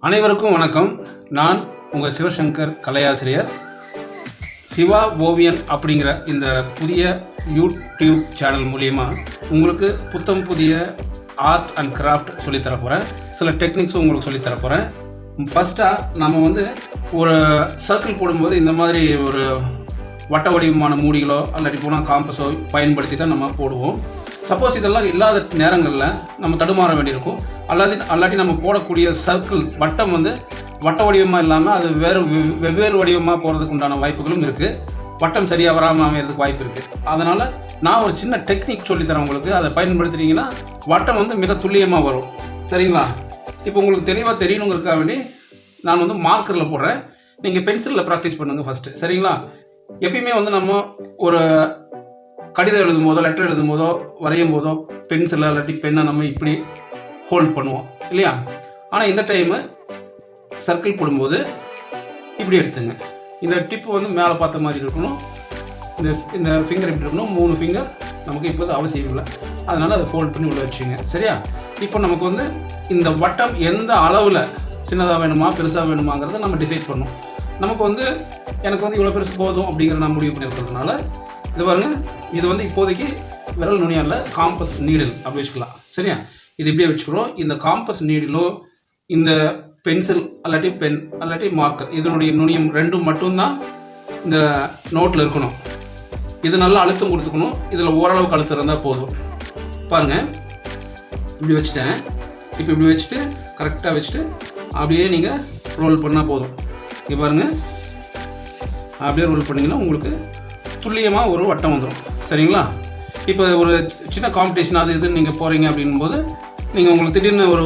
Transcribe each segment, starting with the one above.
அனைவருக்கும் வணக்கம். நான் உங்கள் சிவ சங்கர் கலையாசிரியர். சிவா ஓவியன் அப்படிங்கிற இந்த புதிய யூடியூப் சேனல் மூலிமா உங்களுக்கு புதிய ஆர்ட் அண்ட் கிராஃப்ட் சொல்லித்தரப்போகிறேன். சில டெக்னிக்ஸும் உங்களுக்கு சொல்லித்தரப்போகிறேன். ஃபஸ்ட்டாக நம்ம ஒரு சர்க்கிள் போடும்போது இந்த மாதிரி ஒரு வட்ட வடிவமான மூடிகளோ அல்லாட்டி போனால் காம்பஸோ பயன்படுத்தி தான் நம்ம போடுவோம். சப்போஸ் இதெல்லாம் இல்லாத நேரங்களில் நம்ம தடுமாற வேண்டியிருக்கும். அல்லாட்டி நம்ம போடக்கூடிய சர்க்கிள்ஸ் வட்டம் வட்ட வடிவமாக இல்லாமல் அது வெவ்வேறு வடிவமாக போகிறதுக்கு உண்டான வாய்ப்புகளும் இருக்குது. வட்டம் சரியாக வராமல் அமைகிறதுக்கு வாய்ப்பு இருக்குது. அதனால் நான் ஒரு சின்ன டெக்னிக் சொல்லித்தரேன் உங்களுக்கு. அதை பயன்படுத்தினீங்கன்னா வட்டம் மிக துல்லியமாக வரும். சரிங்களா? இப்போ உங்களுக்கு தெளிவாக தெரியணுங்கிறதுக்காக வேண்டி நான் மார்க்கரில் போடுறேன். நீங்கள் பென்சிலில் ப்ராக்டிஸ் பண்ணுங்கள் ஃபஸ்ட்டு. சரிங்களா? எப்பயுமே நம்ம ஒரு கடிதம் எழுதும் போதோ லெட்டர் எழுதும் போதோ வரையும் போதோ பென்சிலை இல்லாட்டி பெண்ணை நம்ம இப்படி ஹோல்ட் பண்ணுவோம் இல்லையா? ஆனால் இந்த டைமு சர்க்கிள் போடும்போது இப்படி எடுத்துங்க. இந்த டிப்பு மேலே பார்த்த மாதிரி இருக்கணும். இந்த ஃபிங்கர் இப்படி இருக்கணும். 3 ஃபிங்கர் நமக்கு இப்போது அவசியம் இல்லை. அதனால் அதை ஃபோல்ட் பண்ணி உள்ள வச்சுங்க. சரியா? இப்போ நமக்கு இந்த வட்டம் எந்த அளவில் சின்னதாக வேணுமா பெருசாக வேணுமாங்கிறத நம்ம டிசைட் பண்ணணும். நமக்கு எனக்கு இவ்வளோ பெருசு போதும் அப்படிங்கிற நான் முடிவு பண்ணியிருக்கிறதுனால இது பாருங்க. இது இப்போதைக்கு விரல் நுனியால் காம்பஸ் நீடில் அப்படி வச்சுக்கலாம். சரியா? இது இப்படியே வச்சுக்கிறோம். இந்த காம்பஸ் நீடிலோ இந்த பென்சில் அல்லாட்டி பென் அல்லாட்டி மார்க்கர் இதனுடைய நுனியம் ரெண்டும் மட்டும்தான் இந்த நோட்டில் இருக்கணும். இது நல்லா அழுத்தம் கொடுத்துக்கணும். இதில் ஓரளவுக்கு அழுத்தம் இருந்தால் போதும். பாருங்கள், இப்படி வச்சுட்டேன். இப்போ இப்படி வச்சுட்டு கரெக்டாக வச்சுட்டு அப்படியே நீங்கள் ரோல் பண்ணால் போதும். இங்கே பாருங்கள், அப்படியே ரோல் பண்ணிங்கன்னா உங்களுக்கு துல்லியமாக ஒரு வட்டம் வந்துடும். சரிங்களா? இப்போ ஒரு சின்ன காம்படிஷன் அது இதுன்னு நீங்கள் போகிறீங்க அப்படின்போது நீங்கள் உங்களுக்கு திடீர்னு ஒரு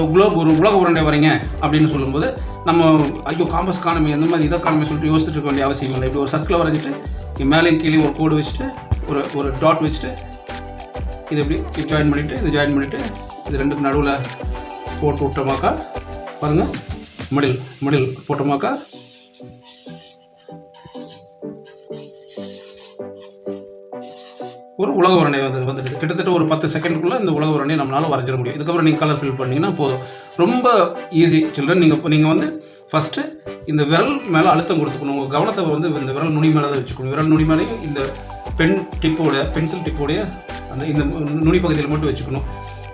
உலக உருண்டை வரீங்க அப்படின்னு சொல்லும்போது நம்ம ஐயோ காம்பஸ் காணமே எந்த மாதிரி இதை காணமே சொல்லிட்டு யோசிச்சுட்டு இருக்க வேண்டிய அவசியம் இல்லை. இப்படி ஒரு சர்க்கிளை வரைஞ்சிட்டு மேலேயும் கீழே ஒரு கோடு வச்சுட்டு ஒரு டாட் வச்சுட்டு இது இப்படி ஜாயின் பண்ணிவிட்டு இது ரெண்டுக்கு நடுவில் போட்டு விட்டோமாக்கா பாருங்கள், மிடில் போட்டோமாக்கா ஒரு உலக உருண்டை வந்துடுது. கிட்டத்தட்ட ஒரு 10 செகண்டுக்குள்ளே இந்த உலக உருண்டையை நம்மளால் வரைஞ்சிட முடியும். இதுக்கப்புறம் நீங்கள் கலர் ஃபில் பண்ணிங்கன்னா போதும். ரொம்ப ஈஸி சில்ட்ரன். நீங்கள் ஃபஸ்ட்டு இந்த விரல் மேலே அழுத்தம் கொடுத்துக்கணும். உங்கள் கவனத்தை இந்த விரல் நுனி மேலே தான் வச்சுக்கணும். விரல் நுனி மேலேயும் இந்த பென்சில் டிப்போடைய இந்த நுனி பகுதியில் மட்டும் வச்சுக்கணும்.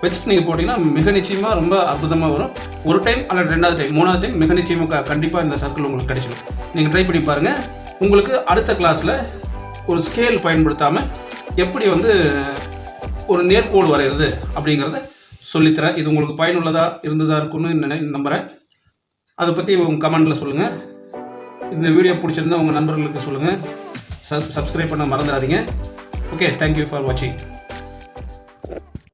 வச்சுட்டு நீங்கள் போட்டிங்கன்னா மிக நிச்சயமாக ரொம்ப அற்புதமாக வரும். ஒரு டைம் அல்லது 2வது டைம் 3வது டைம் மிக நிச்சயமாக கண்டிப்பாக இந்த சர்க்கிள் உங்களுக்கு கிடைச்சிடும். நீங்கள் ட்ரை பண்ணி பாருங்கள். உங்களுக்கு அடுத்த கிளாஸில் ஒரு ஸ்கேல் பயன்படுத்தாமல் எப்படி ஒரு நேர்கோடு வரைகிறது அப்படிங்கிறத சொல்லித்தரேன். இது உங்களுக்கு பயனுள்ளதாக இருக்குன்னு நம்புகிறேன். அதை பற்றி உங்கள் கமெண்டில் சொல்லுங்கள். இந்த வீடியோ பிடிச்சிருந்தா உங்கள் நண்பர்களுக்கு சொல்லுங்கள். சப்ஸ்கிரைப் பண்ண மறந்துடாதீங்க. ஓகே, தேங்க்யூ ஃபார் வாட்சிங்.